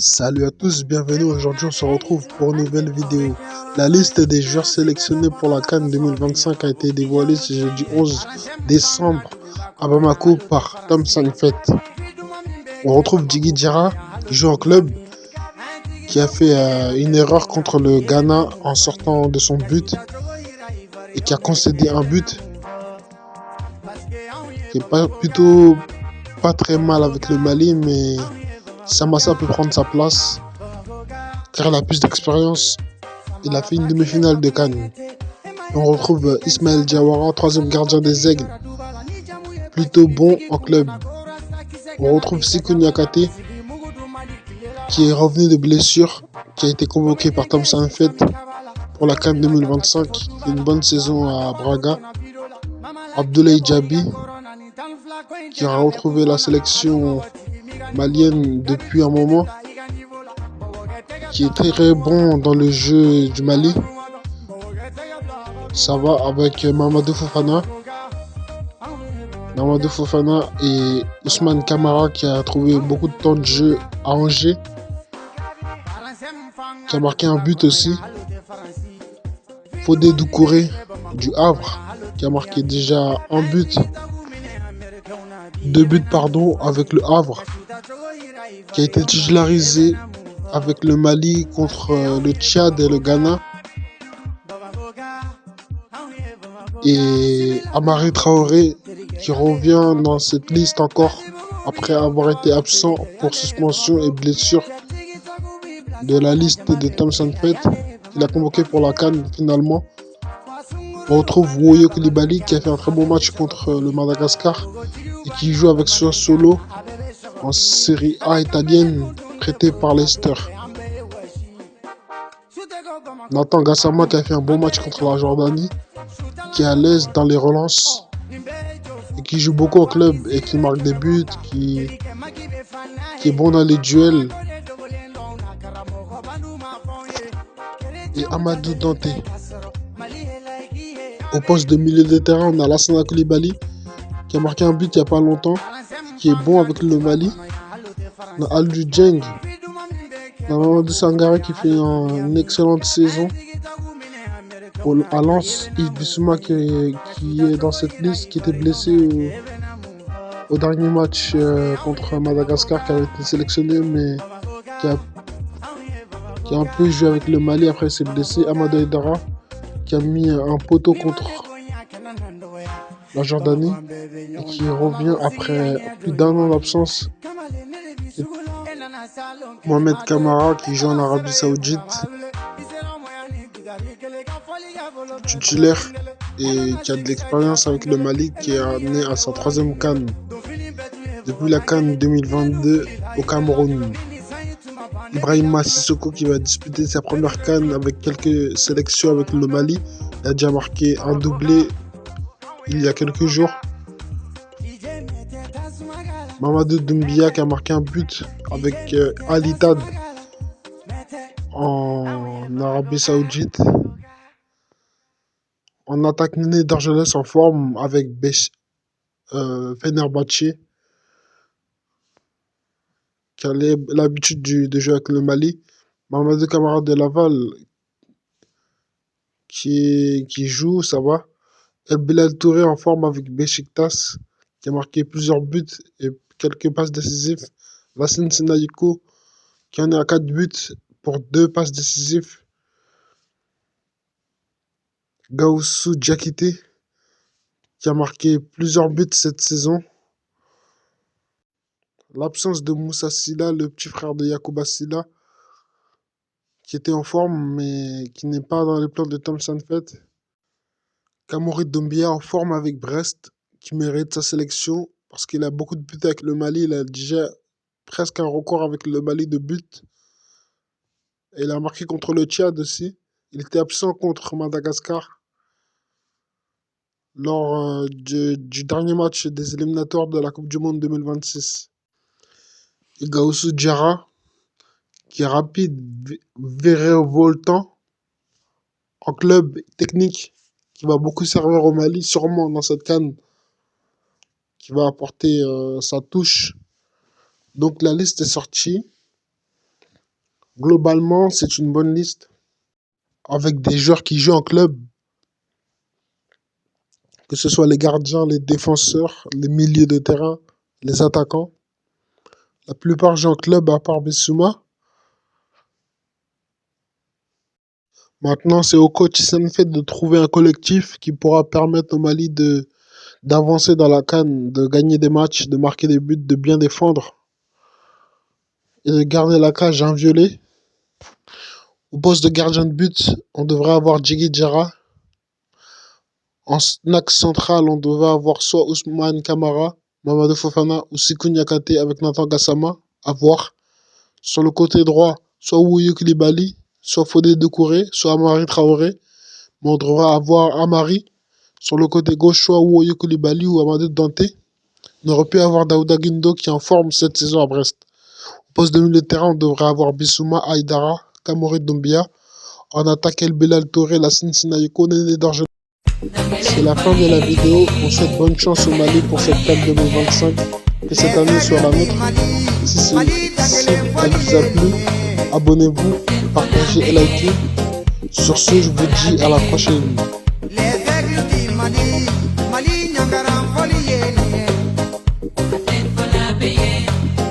Salut à tous, bienvenue. Aujourd'hui, on se retrouve pour une nouvelle vidéo. La liste des joueurs sélectionnés pour la CAN 2025 a été dévoilée ce jeudi 11 décembre à Bamako par Tom Sanfet. On retrouve Djigui Diarra qui joue en club, qui a fait une erreur contre le Ghana en sortant de son but et qui a concédé un but qui est pas très mal avec le Mali, mais Samassa peut prendre sa place car il a plus d'expérience. Il a fait une demi-finale de CAN. On retrouve Ismaël Diawara, troisième gardien des Aigles, plutôt bon en club. On retrouve Sékou Niakhaté qui est revenu de blessure, qui a été convoqué par Tom Sanfet pour la CAN 2025. Une bonne saison à Braga. Abdoulaye Djabi qui a retrouvé la sélection malienne depuis un moment, qui est très bon dans le jeu du Mali. Ça va avec Mamadou Fofana et Ousmane Camara qui a trouvé beaucoup de temps de jeu à Angers, qui a marqué un but aussi. Fodé Doucouré du Havre qui a marqué déjà deux buts avec le Havre, qui a été titularisé avec le Mali contre le Tchad et le Ghana. Et Amari Traoré qui revient dans cette liste encore après avoir été absent pour suspension et blessure de la liste de Tom Sanfet. Il a convoqué pour la CAN finalement. On retrouve Woyo Koulibaly qui a fait un très bon match contre le Madagascar et qui joue avec Sassuolo en Série A italienne, prêté par Leicester. Nathan Gassama qui a fait un bon match contre la Jordanie, qui est à l'aise dans les relances et qui joue beaucoup au club et qui marque des buts, qui est bon dans les duels. Et Amadou Dante. Au poste de milieu de terrain, on a Lassana Koulibaly qui a marqué un but il n'y a pas longtemps, qui est bon avec le Mali. On a Aliou Dieng, on a Mamadou Sangaré qui fait une excellente saison à Lens. Yves Bissouma qui est dans cette liste, qui était blessé au dernier match contre Madagascar, qui avait été sélectionné mais qui a un peu joué avec le Mali, après il s'est blessé. Amadou Aïdara qui a mis un poteau contre la Jordanie et qui revient après plus d'un an d'absence. Mohamed Camara qui joue en Arabie Saoudite, titulaire et qui a de l'expérience avec le Mali, qui est amené à sa troisième CAN depuis la CAN 2022 au Cameroun. Ibrahima Sissoko qui va disputer sa première CAN avec quelques sélections avec le Mali. Il a déjà marqué un doublé il y a quelques jours. Mamadou Doumbia qui a marqué un but avec Al Ittihad en Arabie Saoudite. En attaque, Néné d'Argelès en forme avec Fenerbahçe, qui a l'habitude de jouer avec le Mali. Mamadou Camara de Laval qui joue, ça va. El Bilal Touré en forme avec Beşiktaş, qui a marqué plusieurs buts et quelques passes décisives. Lassine Senayiko qui en est à 4 buts pour 2 passes décisives. Gaussou Diakité qui a marqué plusieurs buts cette saison. L'absence de Moussa Sylla, le petit frère de Yacouba Sylla, qui était en forme mais qui n'est pas dans les plans de Tom Sanfet. Kamori Doumbia en forme avec Brest, qui mérite sa sélection parce qu'il a beaucoup de buts avec le Mali. Il a déjà presque un record avec le Mali de buts. Et il a marqué contre le Tchad aussi. Il était absent contre Madagascar lors du dernier match des éliminatoires de la Coupe du Monde 2026. Et Gaussou Diarra, qui est rapide, virevoltant, en club technique, qui va beaucoup servir au Mali, sûrement dans cette CAN, qui va apporter sa touche. Donc la liste est sortie. Globalement, c'est une bonne liste avec des joueurs qui jouent en club, que ce soit les gardiens, les défenseurs, les milieux de terrain, les attaquants. La plupart jouent en club à part Bissouma. Maintenant, c'est au coach Senfet de trouver un collectif qui pourra permettre au Mali d'avancer dans la CAN, de gagner des matchs, de marquer des buts, de bien défendre et de garder la cage inviolée. Au poste de gardien de but, on devrait avoir Djigui Djara. En axe central, on devrait avoir soit Ousmane Kamara, Mamadou Fofana ou Sikou Niakate avec Nathan Gassama, à voir. Sur le côté droit, soit Wouyu Koulibaly, soit Fodé Doucouré, soit Amari Traoré. Mais on devra avoir Amari. Sur le côté gauche, soit Wouyu Koulibaly ou Amadou Dante. On aurait pu avoir Daouda Guindo qui est en forme cette saison à Brest. Au poste de milieu de terrain, on devrait avoir Bissouma, Aïdara, Kamori Doumbia. En attaque, El Belal Touré, Lassine Sinaïko, Néné Dorje. C'est la fin de la vidéo. On souhaite bonne chance au Mali pour cette CAN 2025. Que cette année soit la nôtre. Si elle vous a plu, abonnez-vous, partagez et likez. Sur ce, je vous dis à la prochaine.